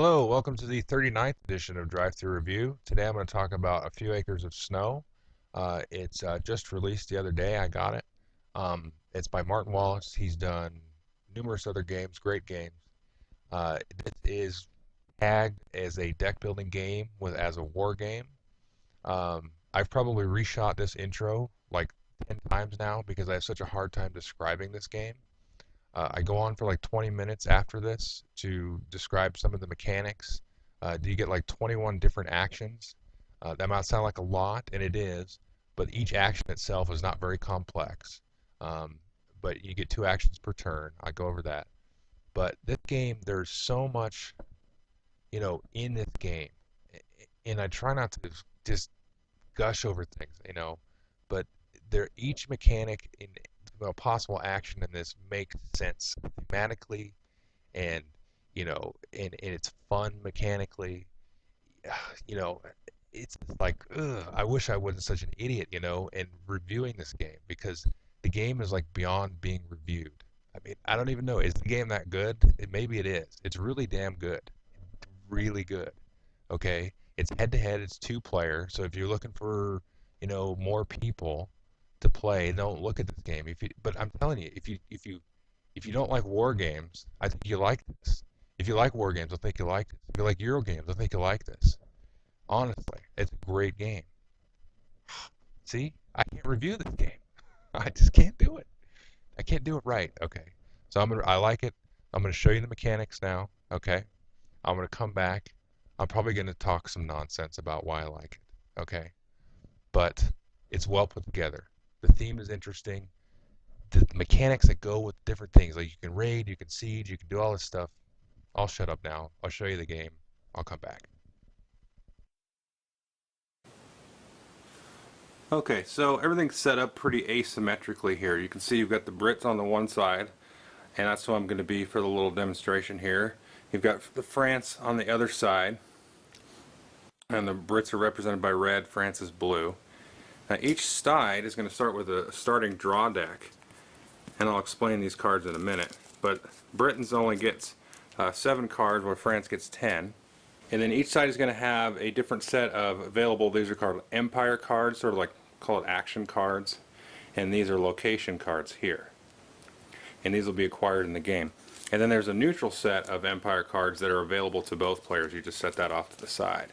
Hello, welcome to the 39th edition of Drive Through Review. Today I'm going to talk about A Few Acres of Snow. It's just released the other day. I got it. It's by Martin Wallace. He's done numerous other games, great games. This is tagged as a deck building game as a war game. I've probably reshot this intro like 10 times now because I have such a hard time describing this game. I go on for like 20 minutes after this to describe some of the mechanics. You get like 21 different actions. That might sound like a lot, and it is, but each action itself is not very complex. Um, but you get two actions per turn. I go over that. But this game, there's so much, in this game, and I try not to just gush over things, but each mechanic in possible action in this makes sense thematically and and it's fun mechanically. you know it's like, I wish I wasn't such an idiot, in reviewing this game, because the game is like beyond being reviewed. I mean, I don't even know, is the game that good? Maybe it is. It's really damn good. Really good. Okay, it's head to head. It's two player. So if you're looking for, more people to play, don't look at this game. But I'm telling you, if you don't like war games, I think you like this. If you like war games, I think you like this. If you like Euro games, I think you like this. Honestly, it's a great game. See, I can't review this game. I just can't do it. I can't do it right. Okay, so I like it. I'm gonna show you the mechanics now. Okay, I'm gonna come back. I'm probably gonna talk some nonsense about why I like it. Okay, but it's well put together. The theme is interesting. The mechanics that go with different things, like you can raid, you can siege, you can do all this stuff. I'll shut up now. I'll show you the game. I'll come back. Okay, so everything's set up pretty asymmetrically here. You can see you've got the Brits on the one side, and that's who I'm going to be for the little demonstration here. You've got the France on the other side, and the Brits are represented by red, France is blue. Now each side is going to start with a starting draw deck, and I'll explain these cards in a minute. But Britain's only gets 7 cards, where France gets 10. And then each side is going to have a different set of available, these are called Empire cards, sort of like, call it action cards. And these are location cards here. And these will be acquired in the game. And then there's a neutral set of Empire cards that are available to both players. You just set that off to the side.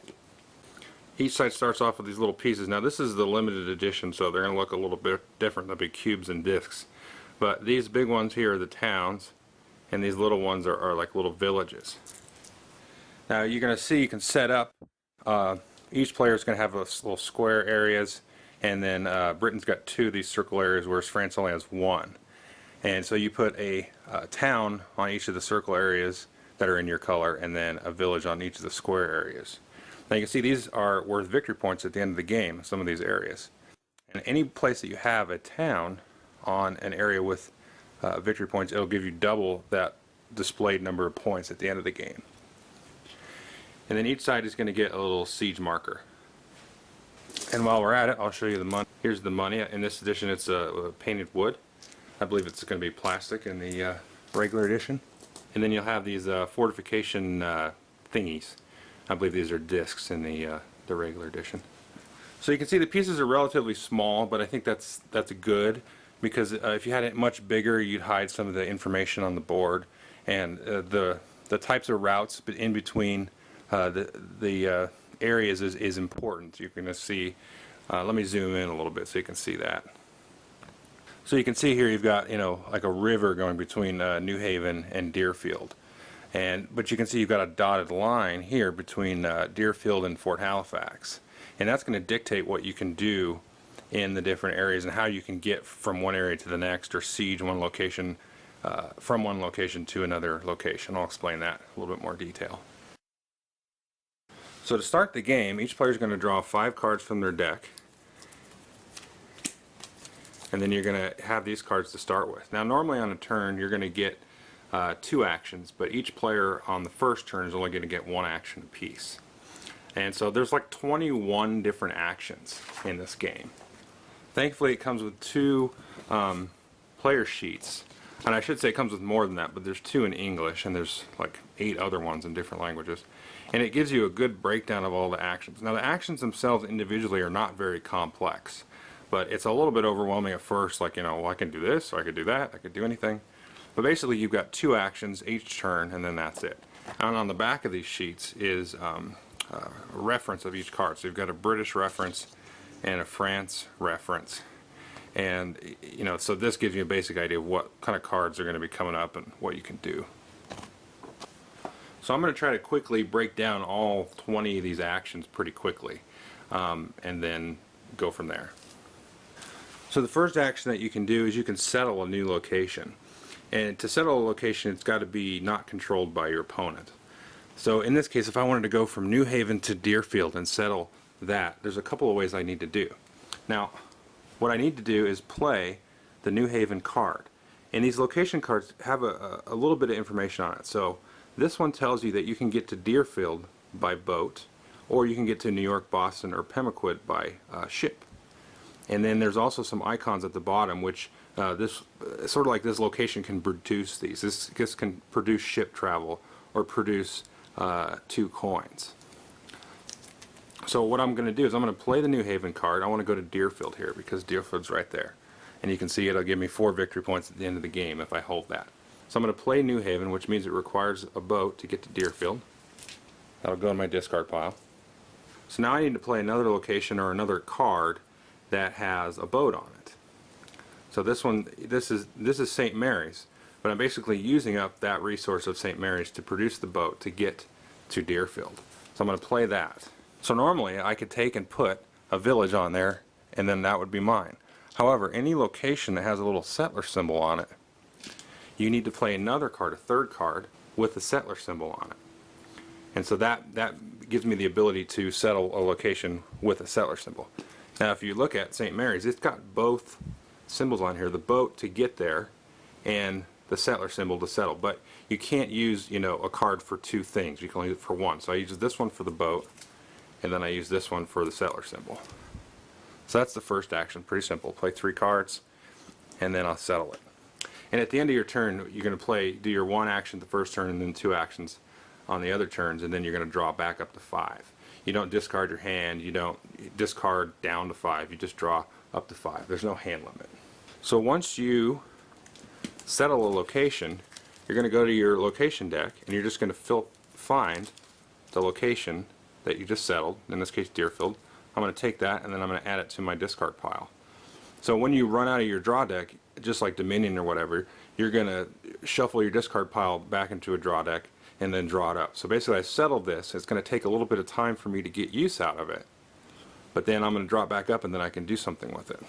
Each side starts off with these little pieces. Now this is the limited edition, so they're going to look a little bit different. They'll be cubes and discs. But these big ones here are the towns, and these little ones are like little villages. Now you're going to see you can set up, each player is going to have those little square areas, and then Britain's got 2 of these circle areas, whereas France only has 1. And so you put a town on each of the circle areas that are in your color, and then a village on each of the square areas. Now you can see these are worth victory points at the end of the game, some of these areas. And any place that you have a town on an area with victory points, it'll give you double that displayed number of points at the end of the game. And then each side is going to get a little siege marker. And while we're at it, I'll show you the money. Here's the money. In this edition, it's painted wood. I believe it's going to be plastic in the regular edition. And then you'll have these fortification thingies. I believe these are discs in the regular edition. So you can see the pieces are relatively small, but I think that's good, because if you had it much bigger, you'd hide some of the information on the board, and the types of routes in between the areas is important. You're going to see, let me zoom in a little bit so you can see that. So you can see here you've got, like a river going between New Haven and Deerfield. But you can see you've got a dotted line here between Deerfield and Fort Halifax. And that's going to dictate what you can do in the different areas and how you can get from one area to the next, or siege one location from one location to another location. I'll explain that in a little bit more detail. So to start the game, each player is going to draw 5 cards from their deck. And then you're going to have these cards to start with. Now normally on a turn you're going to get 2 actions, but each player on the first turn is only going to get 1 action apiece. And so there's like 21 different actions in this game. Thankfully it comes with 2 player sheets And I should say it comes with more than that, but there's 2 in English, and there's like 8 other ones in different languages. And it gives you a good breakdown of all the actions. Now, the actions themselves individually are not very complex, but it's a little bit overwhelming at first, like, well, I can do this, or I could do that, I could do anything. But basically, you've got 2 actions each turn, and then that's it. And on the back of these sheets is a reference of each card. So you've got a British reference and a France reference. And, so this gives you a basic idea of what kind of cards are going to be coming up and what you can do. So I'm going to try to quickly break down all 20 of these actions pretty quickly, and then go from there. So the first action that you can do is you can settle a new location. And to settle a location, it's got to be not controlled by your opponent. So in this case, if I wanted to go from New Haven to Deerfield and settle that, there's a couple of ways I need to do. Now, what I need to do is play the New Haven card. And these location cards have a little bit of information on it. So this one tells you that you can get to Deerfield by boat, or you can get to New York, Boston, or Pemaquid by ship. And then there's also some icons at the bottom, which this sort of like this location can produce these. This can produce ship travel or produce 2 coins. So what I'm going to do is I'm going to play the New Haven card. I want to go to Deerfield here because Deerfield's right there. And you can see it'll give me 4 victory points at the end of the game if I hold that. So I'm going to play New Haven, which means it requires a boat to get to Deerfield. That'll go in my discard pile. So now I need to play another location or another card that has a boat on it. So this is St. Mary's, but I'm basically using up that resource of St. Mary's to produce the boat to get to Deerfield. So I'm going to play that. So normally I could take and put a village on there, and then that would be mine. However, any location that has a little settler symbol on it, you need to play another card, a third card, with the settler symbol on it. And so that gives me the ability to settle a location with a settler symbol. Now if you look at St. Mary's, it's got both symbols on here, the boat to get there and the settler symbol to settle. But you can't use, a card for 2 things. You can only use it for 1. So I use this one for the boat, and then I use this one for the settler symbol. So that's the first action. Pretty simple. Play 3 cards, and then I'll settle it. And at the end of your turn, you're going to do your 1 action the first turn, and then 2 actions on the other turns, and then you're going to draw back up to 5. You don't discard your hand. You don't discard down to 5. You just draw up to 5. There's no hand limit. So once you settle a location, you're going to go to your location deck, and you're just going to find the location that you just settled, in this case Deerfield. I'm going to take that, and then I'm going to add it to my discard pile. So when you run out of your draw deck, just like Dominion or whatever, you're going to shuffle your discard pile back into a draw deck and then draw it up. So basically I settled this. It's going to take a little bit of time for me to get use out of it, but then I'm going to draw it back up and then I can do something with it.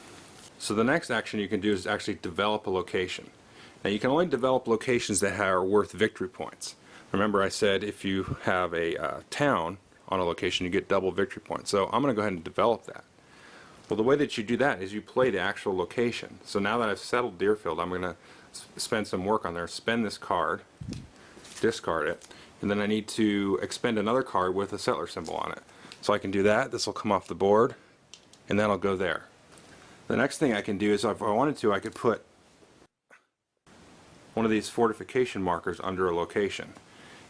So the next action you can do is actually develop a location. Now you can only develop locations that are worth victory points. Remember I said if you have a town on a location you get double victory points. So I'm going to go ahead and develop that. Well, the way that you do that is you play the actual location. So now that I've settled Deerfield, I'm going to spend some work on there, spend this card, discard it, and then I need to expend another card with a settler symbol on it. So I can do that. This will come off the board, and then I'll go there. The next thing I can do is if I wanted to, I could put one of these fortification markers under a location.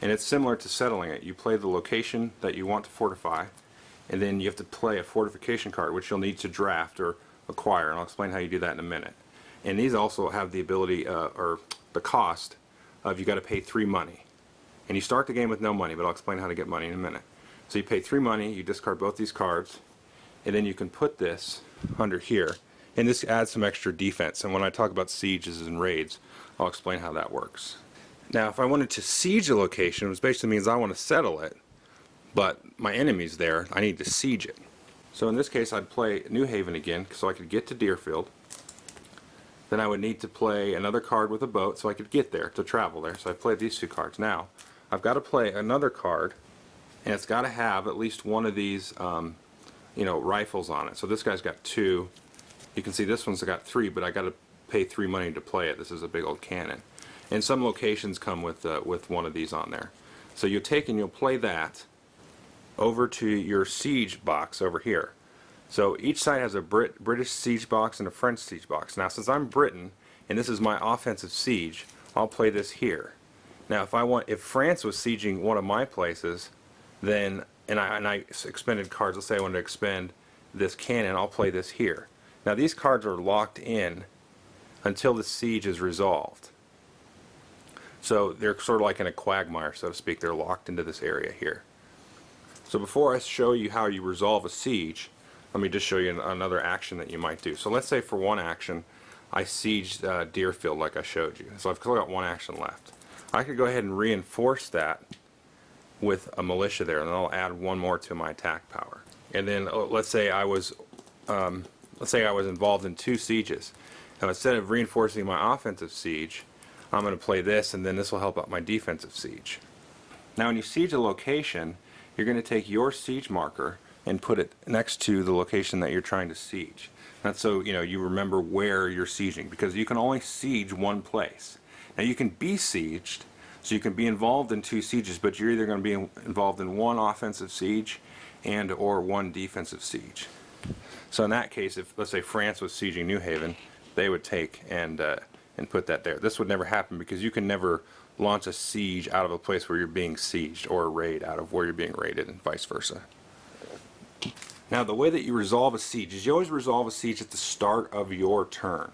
And it's similar to settling it. You play the location that you want to fortify, and then you have to play a fortification card, which you'll need to draft or acquire, and I'll explain how you do that in a minute. And these also have the ability, or the cost, of you got to pay 3 money. And you start the game with no money, but I'll explain how to get money in a minute. So you pay 3 money, you discard both these cards, and then you can put this under here. And this adds some extra defense, and when I talk about sieges and raids, I'll explain how that works. Now if I wanted to siege a location, which basically means I want to settle it, but my enemy's there, I need to siege it. So in this case I'd play New Haven again so I could get to Deerfield. Then I would need to play another card with a boat so I could get there, to travel there. So I played these 2 cards. Now I've got to play another card, and it's got to have at least one of these rifles on it. So this guy's got 2. You can see this one's got 3, but I got to pay 3 money to play it. This is a big old cannon. And some locations come with one of these on there. So you'll take and you'll play that over to your siege box over here. So each side has a British siege box and a French siege box. Now since I'm Britain and this is my offensive siege, I'll play this here. Now if France was sieging one of my places, then, and I expended cards, let's say I wanted to expend this cannon, I'll play this here. Now these cards are locked in until the siege is resolved. So they're sort of like in a quagmire, so to speak. They're locked into this area here. So before I show you how you resolve a siege, let me just show you another action that you might do. So let's say for one action, I sieged Deerfield like I showed you. So I've still got one action left. I could go ahead and reinforce that with a militia there, and then I'll add one more to my attack power. And then let's say I was involved in 2 sieges. Now instead of reinforcing my offensive siege, I'm going to play this, and then this will help out my defensive siege. Now when you siege a location, you're going to take your siege marker and put it next to the location that you're trying to siege. That's so you remember where you're sieging, because you can only siege one place. Now you can be sieged, so you can be involved in 2 sieges, but you're either going to be involved in one offensive siege and or one defensive siege. So in that case, if let's say France was sieging New Haven, they would take and put that there. This would never happen because you can never launch a siege out of a place where you're being sieged, or a raid out of where you're being raided, and vice versa. Now the way that you resolve a siege is you always resolve a siege at the start of your turn.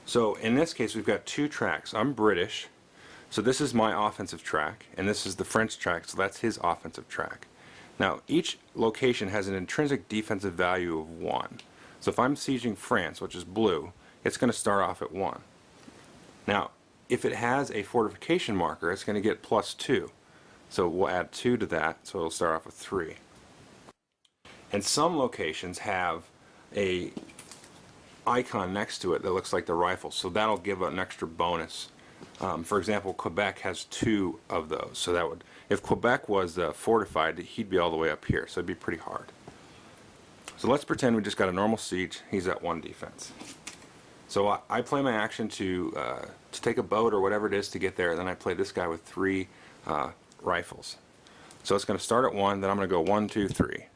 So in this case we've got 2 tracks. I'm British, so this is my offensive track, and this is the French track, so that's his offensive track. Now each location has an intrinsic defensive value of 1. So if I'm sieging France, which is blue, it's going to start off at 1. Now if it has a fortification marker, it's going to get +2. So we'll add 2 to that, so it'll start off with 3. And some locations have a icon next to it that looks like the rifle, so that'll give an extra bonus. For example, Quebec has 2 of those, so that would, if Quebec was fortified, he'd be all the way up here, so it'd be pretty hard. So let's pretend we just got a normal siege. He's at 1 defense. So I play my action to take a boat or whatever it is to get there, and then I play this guy with 3 rifles. So it's going to start at 1, then I'm going to go 1, 2, 3.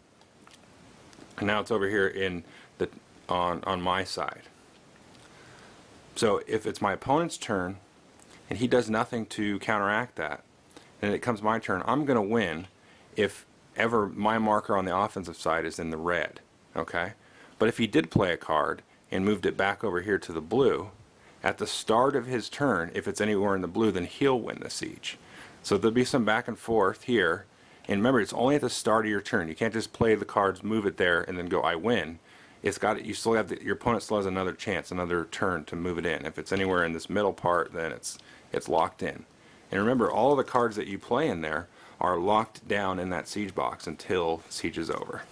And now it's over here in the on my side. So if it's my opponent's turn and he does nothing to counteract that, and it comes my turn, I'm going to win if ever my marker on the offensive side is in the red. Okay? But if he did play a card and moved it back over here to the blue, at the start of his turn, if it's anywhere in the blue, then he'll win the siege. So there'll be some back and forth here. And remember, it's only at the start of your turn. You can't just play the cards, move it there, and then go, I win. It's got, you still have your opponent still has another chance, another turn to move it in. If it's anywhere in this middle part, then it's locked in. And remember, all of the cards that you play in there are locked down in that siege box until the siege is over.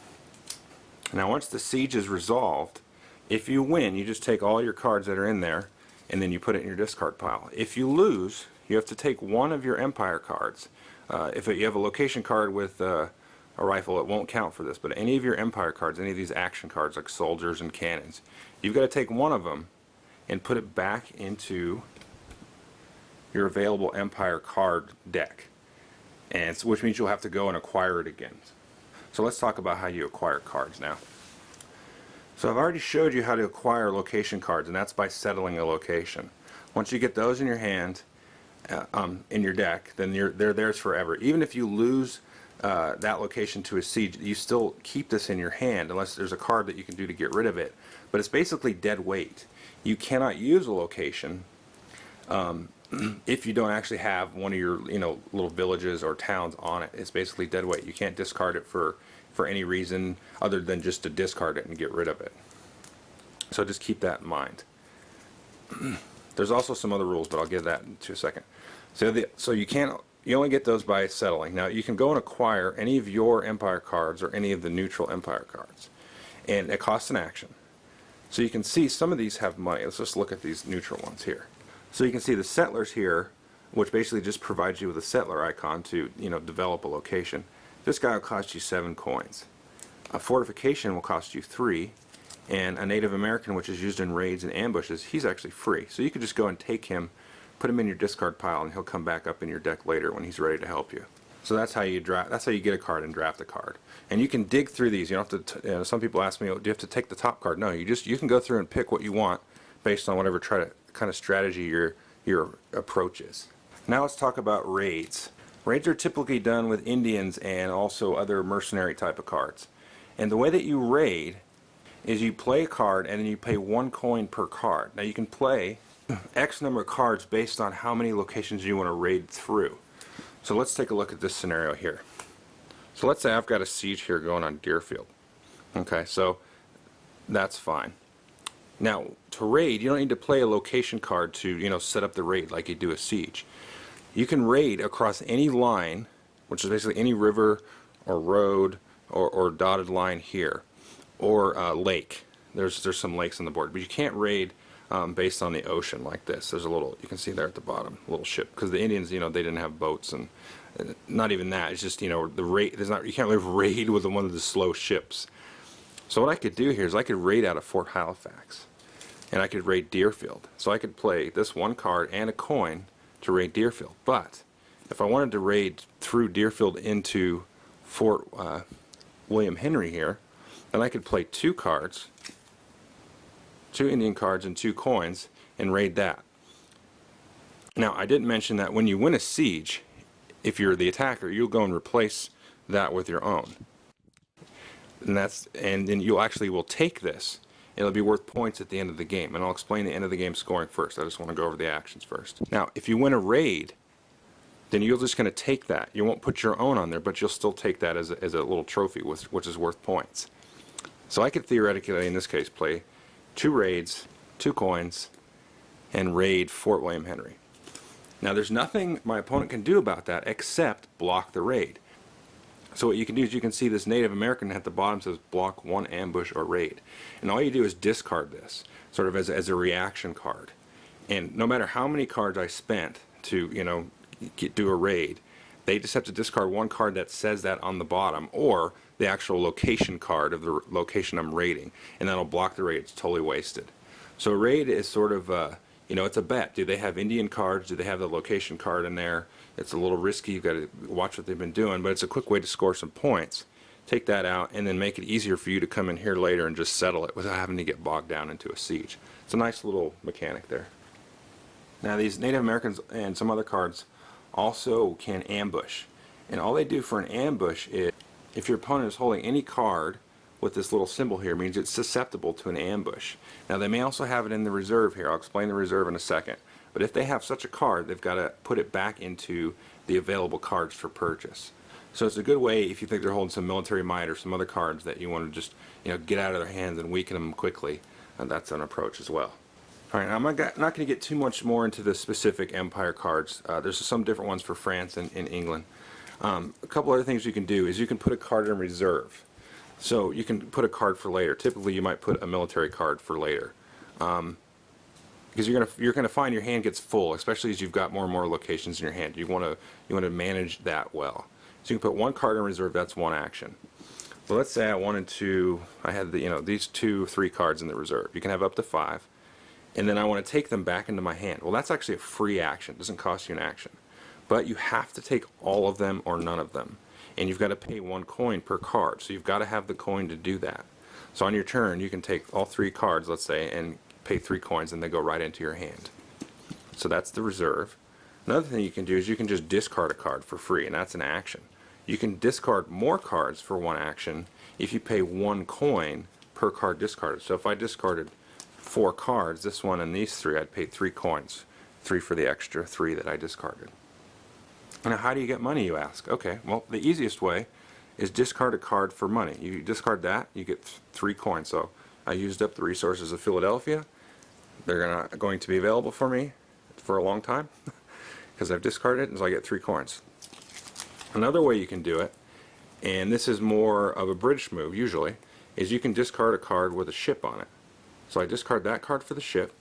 Now once the siege is resolved, if you win, you just take all your cards that are in there and then you put it in your discard pile. If you lose, you have to take one of your Empire cards. If you have a location card with a rifle, it won't count for this, but any of your Empire cards, any of these action cards like soldiers and cannons, you've got to take one of them and put it back into your available Empire card deck, and which means you'll have to go and acquire it again. So let's talk about how you acquire cards now. So I've already showed you how to acquire location cards, and that's by settling a location. Once you get those in your hand, in your deck, then they're theirs forever. Even if you lose that location to a siege, you still keep this in your hand unless there's a card that you can do to get rid of it. But it's basically dead weight. You cannot use a location if you don't actually have one of your little villages or towns on it. It's basically dead weight. You can't discard it for any reason other than just to discard it and get rid of it. So just keep that in mind. There's also some other rules, but I'll get that in a second. So you only get those by settling. Now you can go and acquire any of your Empire cards or any of the neutral Empire cards, and it costs an action. So you can see some of these have money. Let's just look at these neutral ones here. So you can see the settlers here, which basically just provides you with a settler icon to develop a location. This guy will cost you 7 coins. A fortification will cost you 3, and a Native American, which is used in raids and ambushes, he's actually free. So you could just go and take him, put him in your discard pile, and he'll come back up in your deck later when he's ready to help you. So that's how you draft. That's how you get a card and draft a card. And you can dig through these. You don't have to. Some people ask me, "Oh, do you have to take the top card?" No, you can go through and pick what you want based on whatever kind of strategy your approach is. Now let's talk about raids. Raids are typically done with Indians and also other mercenary type of cards. And the way that you raid is you play a card and then you pay 1 coin per card. Now you can play X number of cards based on how many locations you want to raid through. So let's take a look at this scenario here. So let's say I've got a siege here going on Deerfield. Okay, so that's fine. Now to raid, you don't need to play a location card to set up the raid like you do a siege. You can raid across any line, which is basically any river or road or dotted line here, or lake. There's some lakes on the board, but you can't raid based on the ocean like this. There's a little, you can see there at the bottom, a little ship, because the Indians, they didn't have boats, and not even that. It's just the raid. You can't really raid with one of the slow ships. So what I could do here is I could raid out of Fort Halifax, and I could raid Deerfield. So I could play this 1 card and a coin to raid Deerfield. But if I wanted to raid through Deerfield into Fort William Henry here, then I could play 2 cards, 2 Indian cards and 2 coins, and raid that. Now I didn't mention that when you win a siege, if you're the attacker, you'll go and replace that with your own. And then you actually will take this. It'll be worth points at the end of the game, and I'll explain the end of the game scoring first. I just want to go over the actions first. Now, if you win a raid, then you're just going to take that. You won't put your own on there, but you'll still take that as a little trophy, which is worth points. So I could theoretically, in this case, play 2 raids, 2 coins, and raid Fort William Henry. Now, there's nothing my opponent can do about that except block the raid. So what you can do is you can see this Native American at the bottom says block 1 ambush or raid. And all you do is discard this, sort of as a reaction card. And no matter how many cards I spent to, do a raid, they just have to discard 1 card that says that on the bottom, or the actual location card of the location I'm raiding, and that'll block the raid. It's totally wasted. So a raid is sort of, it's a bet. Do they have Indian cards? Do they have the location card in there? It's a little risky. You've got to watch what they've been doing, but it's a quick way to score some points. Take that out and then make it easier for you to come in here later and just settle it without having to get bogged down into a siege. It's a nice little mechanic there. Now these Native Americans and some other cards also can ambush. And all they do for an ambush is, if your opponent is holding any card with this little symbol here, means it's susceptible to an ambush. Now they may also have it in the reserve here. I'll explain the reserve in a second. But if they have such a card, they've got to put it back into the available cards for purchase. So it's a good way if you think they're holding some military might or some other cards that you want to just get out of their hands and weaken them quickly. That's an approach as well. All right, now I'm not going to get too much more into the specific Empire cards. There's some different ones for France and in England. A couple other things you can do is you can put a card in reserve. So you can put a card for later. Typically you might put a military card for later. Because you're gonna find your hand gets full, especially as you've got more and more locations in your hand. You want to manage that well. So you can put 1 card in reserve. That's 1 action. Well, let's say I had these 2, 3 cards in the reserve. You can have up to 5, and then I want to take them back into my hand. Well, that's actually a free action. It doesn't cost you an action, but you have to take all of them or none of them, and you've got to pay 1 coin per card. So you've got to have the coin to do that. So on your turn, you can take all 3 cards, let's say, and pay 3 coins, and they go right into your hand. So that's the reserve. Another thing you can do is you can just discard a card for free, and that's an action. You can discard more cards for 1 action if you pay 1 coin per card discarded. So if I discarded 4 cards, this one and these 3, I'd pay 3 coins. 3 for the extra 3 that I discarded. Now how do you get money, you ask? Okay, well the easiest way is discard a card for money. You discard that, you get 3 coins. So I used up the resources of Philadelphia. They're going to be available for me for a long time because I've discarded it, and so I get 3 coins. Another way you can do it, and this is more of a British move usually, is you can discard a card with a ship on it. So I discard that card for the ship,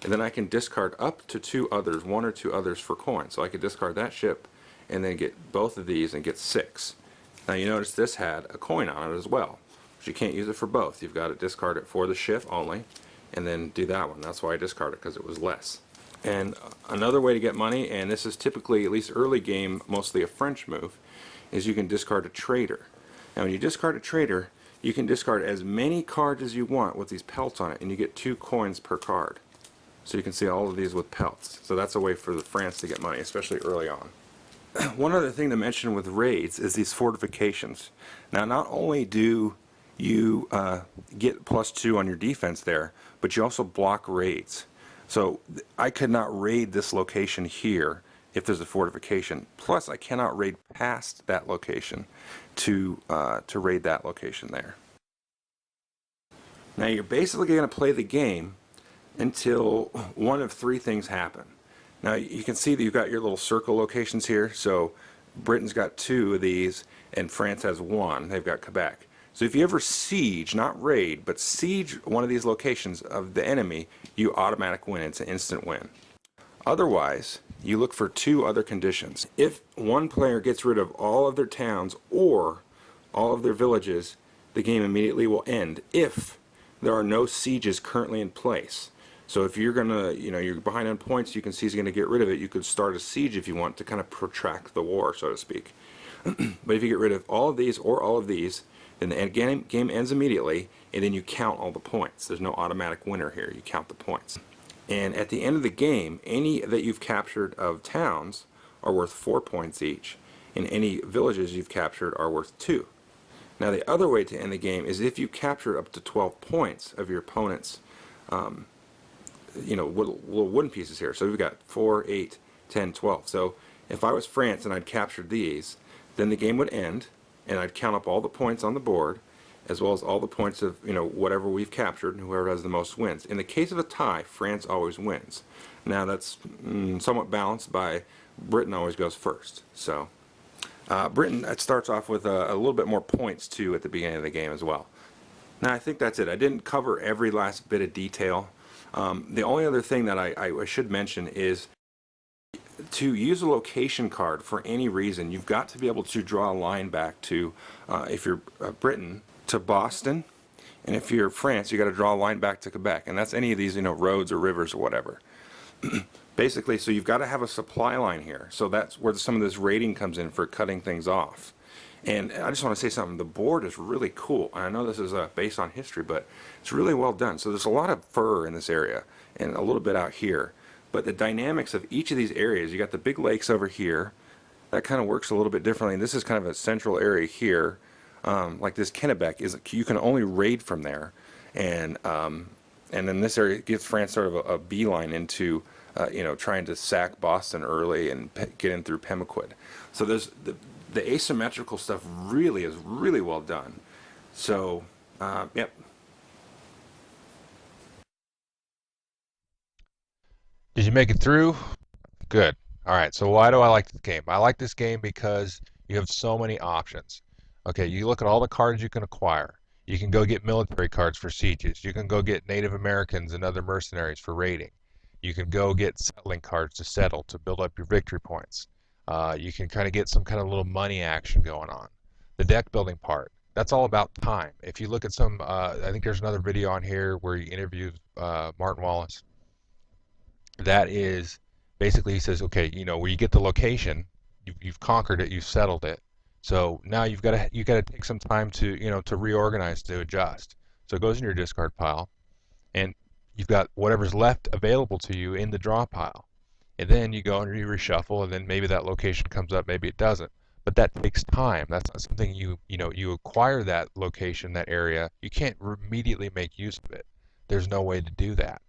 and then I can discard up to 2 others, 1 or 2 others for coins. So I could discard that ship and then get both of these and get 6. Now you notice this had a coin on it as well. But you can't use it for both. You've got to discard it for the ship only, and then do that one. That's why I discarded it, because it was less. And another way to get money, and this is typically, at least early game, mostly a French move, is you can discard a trader. Now when you discard a trader, you can discard as many cards as you want with these pelts on it, and you get 2 coins per card. So you can see all of these with pelts. So that's a way for the France to get money, especially early on. One other thing to mention with raids is these fortifications. Now, not only do you get +2 on your defense there, but you also block raids. So I could not raid this location here if there's a fortification. Plus, I cannot raid past that location to raid that location there. Now, you're basically going to play the game until one of three things happen. Now you can see that you've got your little circle locations here. So Britain's got 2 of these and France has 1. They've got Quebec. So if you ever siege, not raid, but siege one of these locations of the enemy, you automatic win. It's an instant win. Otherwise, you look for 2 other conditions. If one player gets rid of all of their towns or all of their villages, the game immediately will end if there are no sieges currently in place. So if you're gonna, you're behind on points, you can see he's gonna get rid of it. You could start a siege if you want to kind of protract the war, so to speak. But if you get rid of all of these or all of these, then the game ends immediately, and then you count all the points. There's no automatic winner here. You count the points. And at the end of the game, any that you've captured of towns are worth 4 points each, and any villages you've captured are worth 2. Now the other way to end the game is if you capture up to 12 points of your opponent's little wooden pieces here. So we've got 4, 8, 10, 12. So if I was France and I'd captured these, then the game would end, and I'd count up all the points on the board, as well as all the points of whatever we've captured, and whoever has the most wins. In the case of a tie, France always wins. Now that's somewhat balanced by Britain always goes first. So Britain, it starts off with a little bit more points too at the beginning of the game as well. Now I think that's it. I didn't cover every last bit of detail. The only other thing that I should mention is to use a location card for any reason, you've got to be able to draw a line back to, if you're Britain, to Boston, and if you're France, you got to draw a line back to Quebec, and that's any of these roads or rivers or whatever. Basically, so you've got to have a supply line here. So that's where some of this rating comes in for cutting things off. And I just want to say something. The board is really cool. And I know this is based on history, but it's really well done. So there's a lot of fur in this area and a little bit out here. But the dynamics of each of these areas, you got the big lakes over here. That kind of works a little bit differently. And this is kind of a central area here. Like this Kennebec, you can only raid from there. And then this area gives France sort of a beeline into trying to sack Boston early and get in through Pemaquid. So there's the asymmetrical stuff really is really well done. So, yep. Did you make it through? Good. All right. So why do I like this game? I like this game because you have so many options. Okay, you look at all the cards you can acquire. You can go get military cards for sieges. You can go get Native Americans and other mercenaries for raiding. You can go get settling cards to settle, to build up your victory points. You can kind of get some kind of little money action going on. The deck building part, that's all about time. If you look at some, I think there's another video on here where he interviews Martin Wallace. That is basically, he says, okay, where you get the location, you've conquered it, you've settled it. So now you've got to take some time to to reorganize, to adjust. So it goes in your discard pile, and you've got whatever's left available to you in the draw pile. And then you go and you reshuffle, and then maybe that location comes up, maybe it doesn't. But that takes time. That's not something you acquire that location, that area. You can't immediately make use of it. There's no way to do that.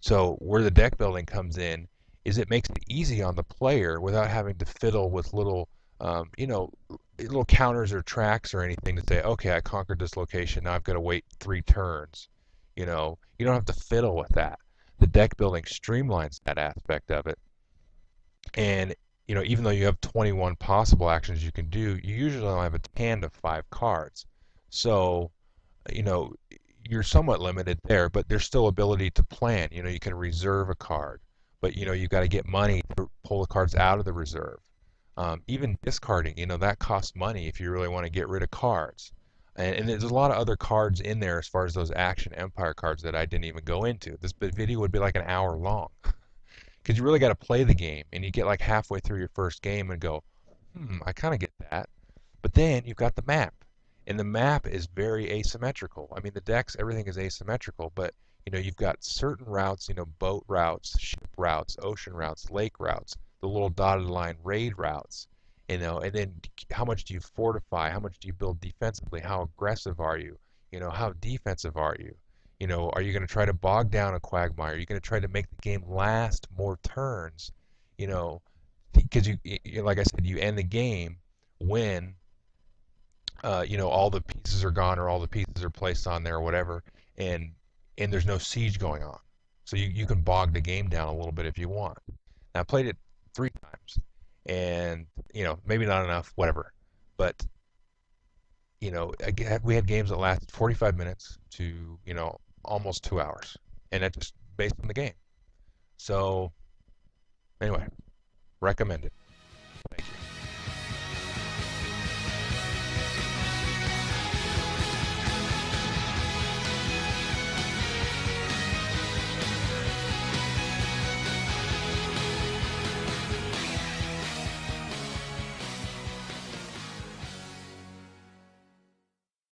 So where the deck building comes in is it makes it easy on the player without having to fiddle with little little counters or tracks or anything to say, okay, I conquered this location, now I've got to wait 3 turns. You don't have to fiddle with that. The deck building streamlines that aspect of it. And even though you have 21 possible actions you can do, you usually only have a hand of 5 cards. So, you're somewhat limited there, but there's still ability to plan. You can reserve a card, but you've got to get money to pull the cards out of the reserve. Even discarding, that costs money if you really want to get rid of cards. And there's a lot of other cards in there as far as those action empire cards that I didn't even go into. This video would be like an hour long. Because you really got to play the game, and you get like halfway through your first game and go, I kind of get that. But then you've got the map, and the map is very asymmetrical. I mean, the decks, everything is asymmetrical, but You've got certain routes, boat routes, ship routes, ocean routes, lake routes, the little dotted line raid routes, and then how much do you fortify? How much do you build defensively? How aggressive are you? How defensive are you? Are you going to try to bog down a Quagmire? Are you going to try to make the game last more turns? You know, because like I said, you end the game when all the pieces are gone or all the pieces are placed on there or whatever, and there's no siege going on. So you can bog the game down a little bit if you want. Now, I played it 3 times, and maybe not enough, whatever. But again, we had games that lasted 45 minutes to almost 2 hours, and that's just based on the game. So anyway, recommend it.